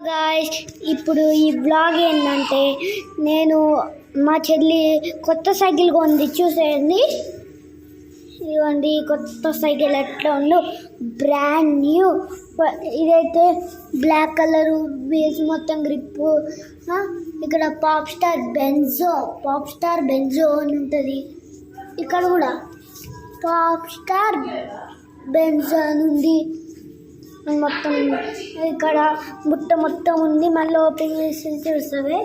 Guys, ఇప్పుడు ఈ blog ఏంటంటే నేను మా చెల్లి కొత్త సైకిల్ కొంది, చూసేయండి. ఇదిగోండి కొత్త సైకిల్ ఎట్లా ఉందో, బ్రాండ్ న్యూ. ఇదైతే బ్లాక్ కలరు, వీల్స్ మొత్తం గ్రిప్. ఇక్కడ పాప్ స్టార్ బెంజో అని ఉంటుంది. ఇక్కడ కూడా పాప్ స్టార్ బెంజో అని ఉంది. మొత్తం ఇక్కడ మొత్తం ఉంది. మళ్ళీ ఓపెన్ చేసి చూస్తావే.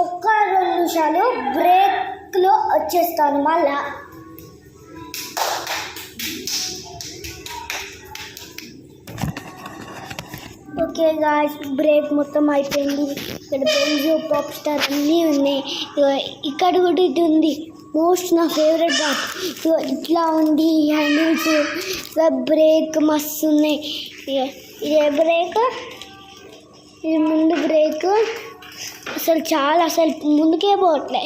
ఒక్క 2 నిమిషాలు బ్రేక్లో వచ్చేస్తాను మళ్ళా. ఓకే గాయ్స్, బ్రేక్ మొత్తం అయిపోయింది. ఇక్కడ బెంజో, పాప్ స్టార్ అన్నీ ఉన్నాయి. ఇక్కడ కూడా ఇది ఉంది, మోస్ట్ నా ఫేవరెట్ గా. ఇట్లా ఉంది హ్యాండిల్స్. బ్రేక్ మస్తు ఉన్నాయి. ఇదే బ్రేక్, ఇది ముందు బ్రేక్. అసలు ముందుకే పోవట్లే.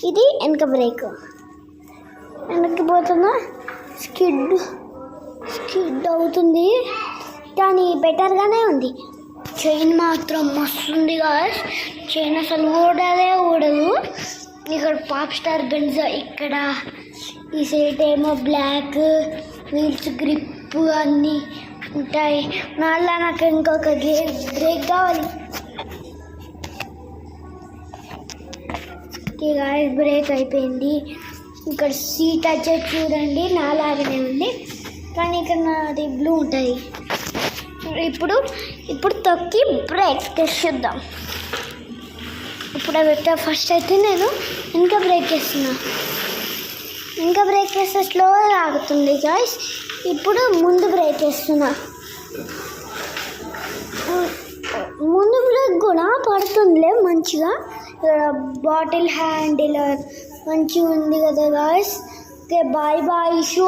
ఇది వెనక బ్రేక్. వెనక్కి పోతున్నా, స్కిడ్ అవుతుంది, కానీ బెటర్గానే ఉంది. చైన్ మాత్రం మస్తు ఉంది గాయ్స్. చైన్ అసలు ఊడదు. ఇక్కడ పాప్ స్టార్ బెంజో, ఇక్కడ ఈ సైడ్ ఏమో బ్లాక్, వీల్స్ గ్రిప్ అన్నీ ఉంటాయి. మళ్ళీ నాకు ఇంకొక బ్రేక్ కావాలి. బ్రేక్ అయిపోయింది. ఇక్కడ సీట్ వచ్చేసి చూడండి నాలాగనే ఉంది, కానీ ఇక్కడ నాది బ్లూ ఉంటుంది. ఇప్పుడు తొక్కి బ్రేక్ తెచ్చుద్దాం. ఇప్పుడు ఫస్ట్ అయితే నేను ఇంకా బ్రేక్ వేస్తున్నా. ఇంకా బ్రేక్ వేస్తే స్లోగా ఆగుతుంది గాయ్స్. ఇప్పుడు ముందు బ్రేక్ వేస్తున్నా. ముందు బ్రేక్ కూడా పడుతుందిలే మంచిగా. ఇక్కడ బాటిల్ హ్యాండిల్ మంచిగా ఉంది కదా గాయ్స్. Okay, bye shoe.